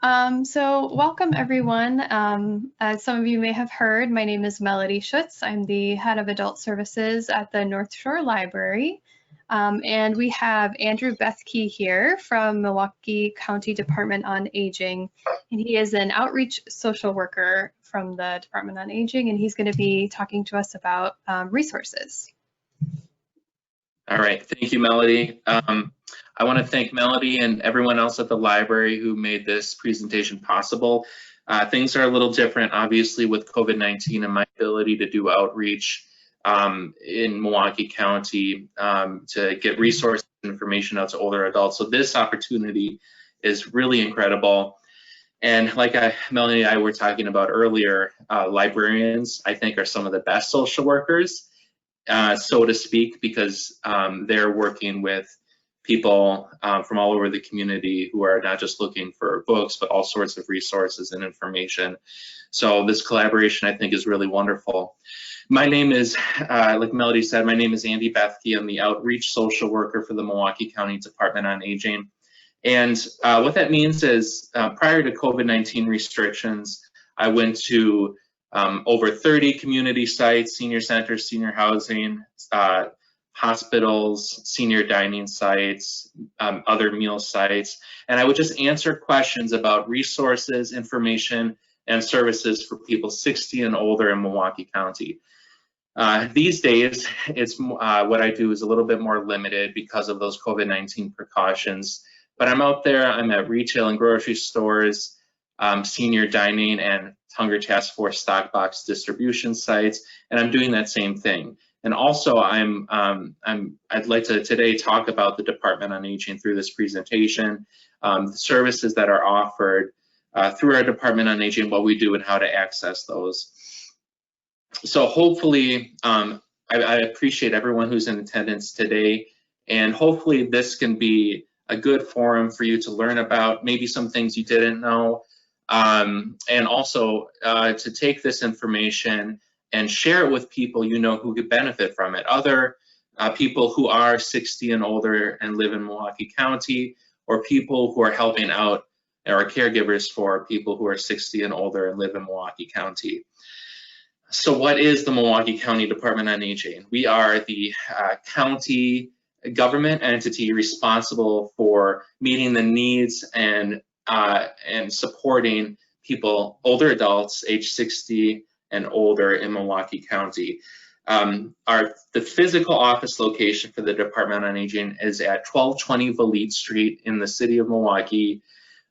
So welcome everyone. As some of you may have heard, my name is Melody Schutz. I'm the head of adult services at the North Shore Library. And we have Andrew Bethke here from Milwaukee County Department on Aging. And he is an outreach social worker from the Department on Aging, and he's going to be talking to us about resources. All right, thank you, Melody. I want to thank Melody and everyone else at the library who made this presentation possible. Things are a little different, obviously, with COVID-19 and my ability to do outreach in Milwaukee County to get resources and information out to older adults. So this opportunity is really incredible. And like Melanie and I were talking about earlier, librarians, I think, are some of the best social workers, so to speak, because they're working with people from all over the community who are not just looking for books, but all sorts of resources and information. So this collaboration, I think, is really wonderful. My name is, like Melody said, my name is Andy Bethke. I'm the outreach social worker for the Milwaukee County Department on Aging. And what that means is prior to COVID-19 restrictions, I went to over 30 community sites, senior centers, senior housing, hospitals, senior dining sites, other meal sites, and I would just answer questions about resources, information, and services for people 60 and older in Milwaukee County. These days, it's what I do is a little bit more limited because of those COVID-19 precautions, but I'm out there, I'm at retail and grocery stores, senior dining and Hunger Task Force stock box distribution sites, and I'm doing that same thing. And also, I'd like to today talk about the Department on Aging through this presentation, the services that are offered through our Department on Aging, what we do and how to access those. So hopefully, I appreciate everyone who's in attendance today, and hopefully this can be a good forum for you to learn about maybe some things you didn't know, and also to take this information and share it with people you know who could benefit from it. Other people who are 60 and older and live in Milwaukee County, or people who are helping out or are caregivers for people who are 60 and older and live in Milwaukee County. So what is the Milwaukee County Department on Aging? We are the county government entity responsible for meeting the needs and supporting people, older adults, age 60 and older in Milwaukee County. The physical office location for the Department on Aging is at 1220 Valete Street in the city of Milwaukee,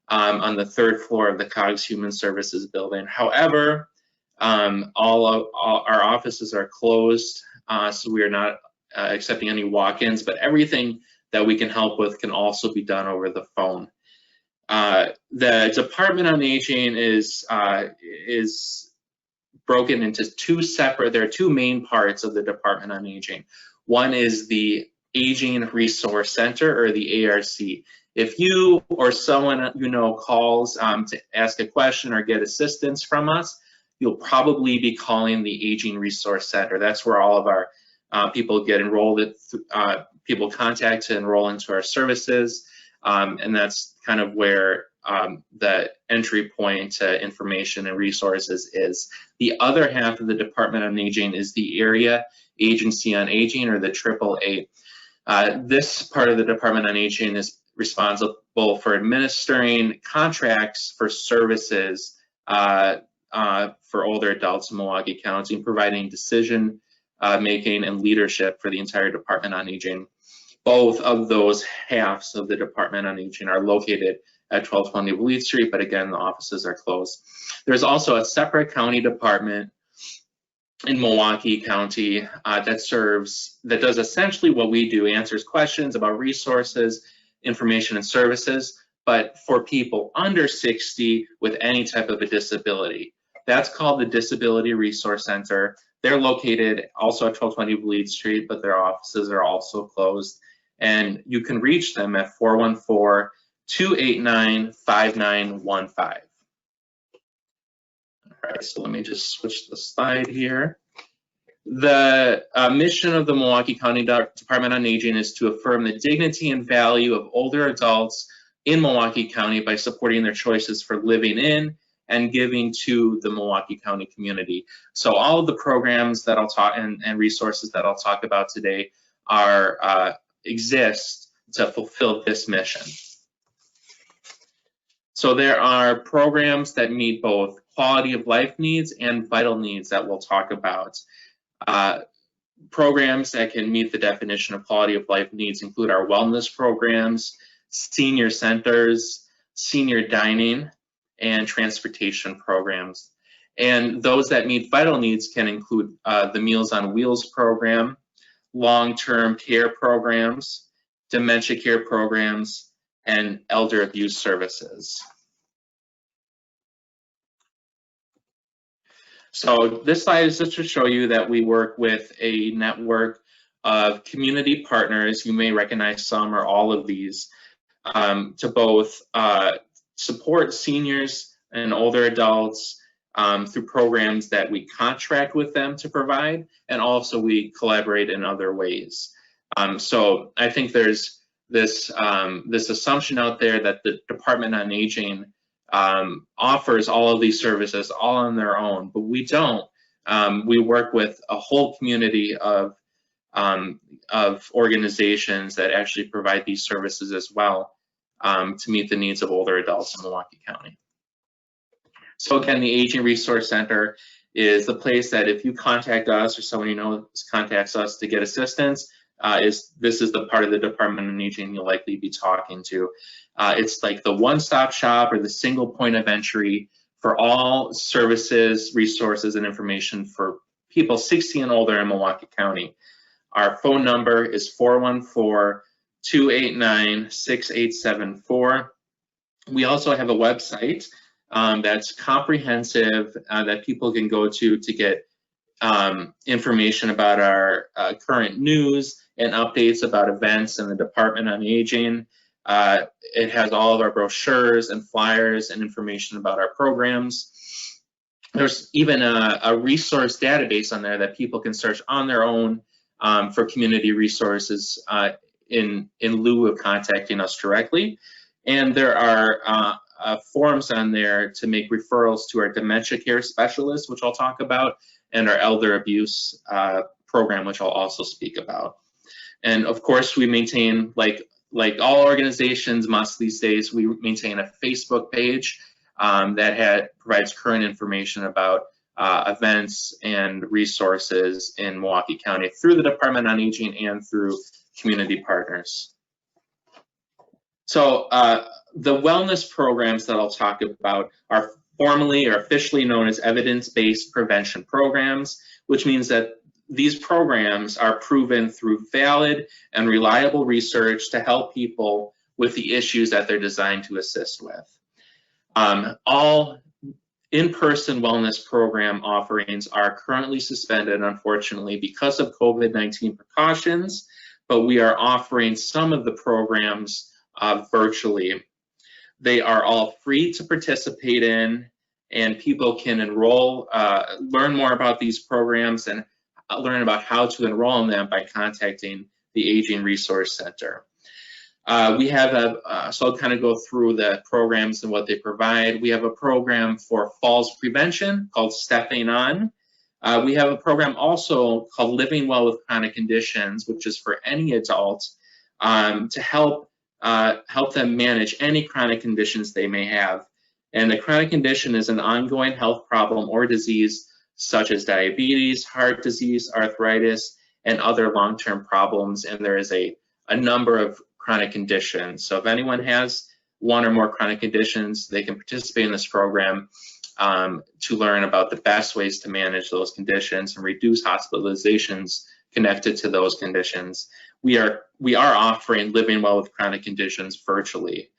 on the 3rd floor of the COGS Human Services building. However, all our offices are closed, so we are not accepting any walk-ins, but everything that we can help with can also be done over the phone. The Department on Aging is broken into there are two main parts of the Department on Aging. One is the Aging Resource Center, or the ARC. If you or someone you know calls to ask a question or get assistance from us, you'll probably be calling the Aging Resource Center. That's where all of our people get enrolled, people contact to enroll into our services, and that's kind of where the entry point to information and resources is. The other half of the Department on Aging is the Area Agency on Aging, or the AAA. This part of the Department on Aging is responsible for administering contracts for services for older adults in Milwaukee County, and providing decision making and leadership for the entire Department on Aging. Both of those halves of the Department on Aging are located at 1220 Valete Street, but again, the offices are closed. There's also a separate county department in Milwaukee County that does essentially what we do, answers questions about resources, information, and services, but for people under 60 with any type of a disability. That's called the Disability Resource Center. They're located also at 1220 Valete Street, but their offices are also closed. And you can reach them at 414-289-5915. All right, so let me just switch the slide here. The mission of the Milwaukee County Department on Aging is to affirm the dignity and value of older adults in Milwaukee County by supporting their choices for living in and giving to the Milwaukee County community. So all of the programs that I'll talk and resources that I'll talk about today are exist to fulfill this mission. So there are programs that meet both quality of life needs and vital needs that we'll talk about. Programs that can meet the definition of quality of life needs include our wellness programs, senior centers, senior dining, and transportation programs. And those that meet vital needs can include the Meals on Wheels program, long-term care programs, dementia care programs, and elder abuse services. So this slide is just to show you that we work with a network of community partners. You may recognize some or all of these to both support seniors and older adults through programs that we contract with them to provide, and also we collaborate in other ways. So I think there's this assumption out there that the Department on Aging offers all of these services all on their own, but we don't. We work with a whole community of organizations that actually provide these services as well to meet the needs of older adults in Milwaukee County. So again, the Aging Resource Center is the place that if you contact us or someone you know contacts us to get assistance, this is the part of the Department on Aging you'll likely be talking to. It's like the one-stop shop or the single point of entry for all services, resources, and information for people 60 and older in Milwaukee County. Our phone number is 414-289-6874. We also have a website that's comprehensive that people can go to get information about our current news and updates about events in the Department on Aging. It has all of our brochures and flyers and information about our programs. There's even a resource database on there that people can search on their own for community resources in lieu of contacting us directly. And there are forms on there to make referrals to our dementia care specialists, which I'll talk about, and our elder abuse program, which I'll also speak about. And of course, we maintain, like all organizations must these days, we maintain a Facebook page that provides current information about events and resources in Milwaukee County through the Department on Aging and through community partners. So the wellness programs that I'll talk about are formally or officially known as evidence-based prevention programs, which means that these programs are proven through valid and reliable research to help people with the issues that they're designed to assist with. All in-person wellness program offerings are currently suspended, unfortunately, because of COVID-19 precautions, but we are offering some of the programs virtually. They are all free to participate in, and people can enroll, learn more about these programs and learn about how to enroll in them by contacting the Aging Resource Center. We have so I'll kind of go through the programs and what they provide. We have a program for falls prevention called Stepping On. We have a program also called Living Well with Chronic Conditions, which is for any adult to help them manage any chronic conditions they may have. And the chronic condition is an ongoing health problem or disease such as diabetes, heart disease, arthritis, and other long-term problems. And there is a number of chronic conditions. So if anyone has one or more chronic conditions, they can participate in this program to learn about the best ways to manage those conditions and reduce hospitalizations connected to those conditions. We are offering Living Well with Chronic Conditions virtually.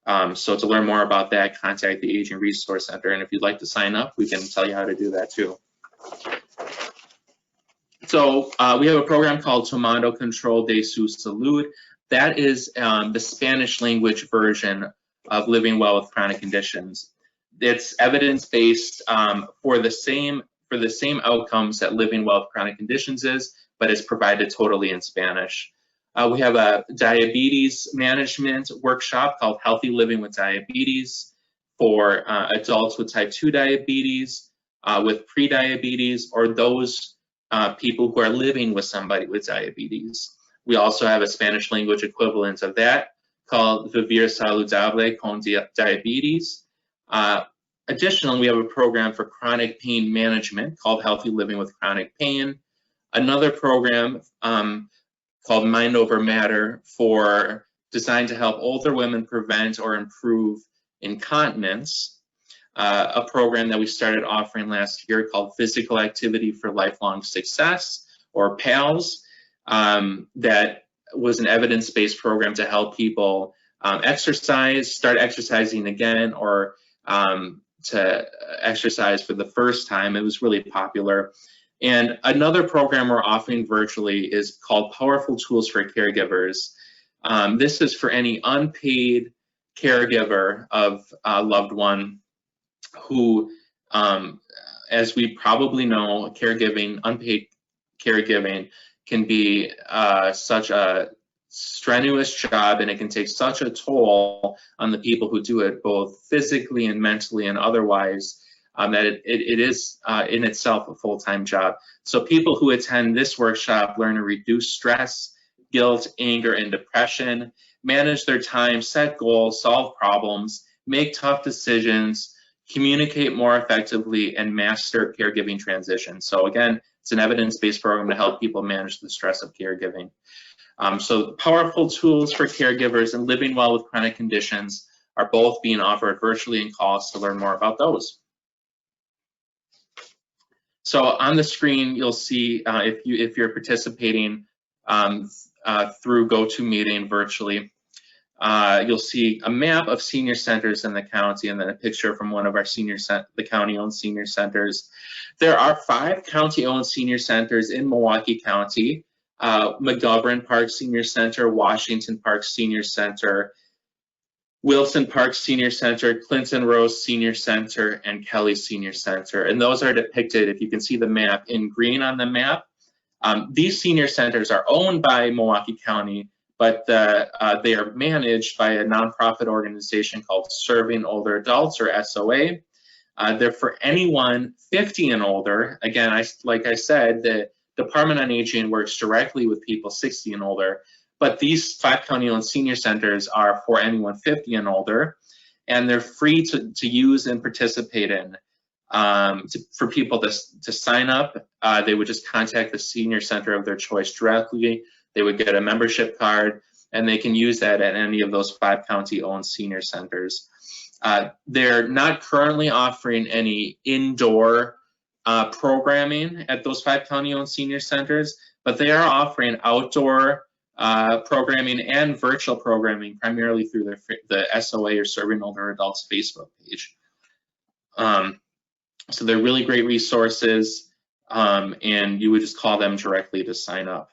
So to learn more about that, contact the Aging Resource Center. And if you'd like to sign up, we can tell you how to do that too. So we have a program called Tomando Control de su Salud. That is the Spanish language version of Living Well with Chronic Conditions. It's evidence-based for the same outcomes that Living Well with Chronic Conditions is, but it's provided totally in Spanish. We have a diabetes management workshop called Healthy Living with Diabetes for adults with type 2 diabetes, with pre-diabetes, or those people who are living with somebody with diabetes. We also have a Spanish language equivalent of that called Vivir Saludable con Diabetes. Additionally, we have a program for chronic pain management called Healthy Living with Chronic Pain. Another program called Mind Over Matter designed to help older women prevent or improve incontinence. A program that we started offering last year called Physical Activity for Lifelong Success, or PALS, that was an evidence-based program to help people start exercising again, or to exercise for the first time. It was really popular. And another program we're offering virtually is called Powerful Tools for Caregivers. This is for any unpaid caregiver of a loved one who, as we probably know, unpaid caregiving can be such a strenuous job, and it can take such a toll on the people who do it, both physically and mentally and otherwise, that it is in itself a full-time job. So people who attend this workshop learn to reduce stress, guilt, anger, and depression, manage their time, set goals, solve problems, make tough decisions, communicate more effectively, and master caregiving transition. So again, it's an evidence-based program to help people manage the stress of caregiving. So Powerful Tools for Caregivers and Living Well with Chronic Conditions are both being offered virtually in calls to learn more about those. So on the screen, you'll see if you're participating through GoToMeeting virtually, you'll see a map of senior centers in the county, and then a picture from one of our the county-owned senior centers. There are 5 county-owned senior centers in Milwaukee County: McGovern Park Senior Center, Washington Park Senior Center, Wilson Park Senior Center, Clinton Rose Senior Center, and Kelly Senior Center. And those are depicted, if you can see the map, in green on the map. These senior centers are owned by Milwaukee County, but they are managed by a nonprofit organization called Serving Older Adults, or SOA. They're for anyone 50 and older. Again, like I said, the Department on Aging works directly with people 60 and older, but these 5 county-owned senior centers are for anyone 50 and older, and they're free to use and participate in. For people to sign up, they would just contact the senior center of their choice directly. They would get a membership card, and they can use that at any of those 5 county-owned senior centers. They're not currently offering any indoor programming at those 5 county-owned senior centers, but they are offering outdoor programming and virtual programming, primarily through the SOA, or Serving Older Adults, Facebook page. So they're really great resources, and you would just call them directly to sign up.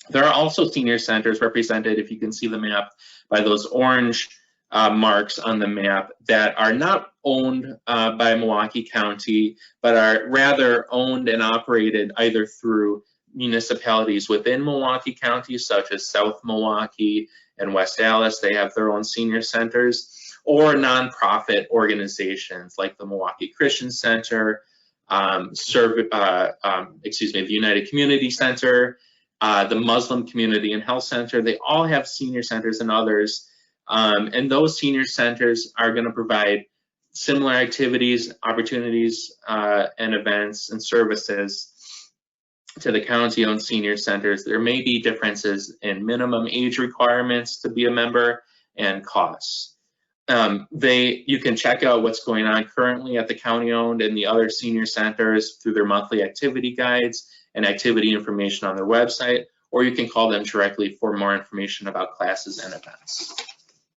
There are also senior centers represented, if you can see the map, by those orange marks on the map that are not owned by Milwaukee County, but are rather owned and operated either through municipalities within Milwaukee County, such as South Milwaukee and West Allis. They have their own senior centers, or nonprofit organizations like the Milwaukee Christian Center, the United Community Center, the Muslim Community and Health Center. They all have senior centers and others, and those senior centers are going to provide similar activities, opportunities, and events and services to the county-owned senior centers. There may be differences in minimum age requirements to be a member and costs. You can check out what's going on currently at the county-owned and the other senior centers through their monthly activity guides and activity information on their website, or you can call them directly for more information about classes and events.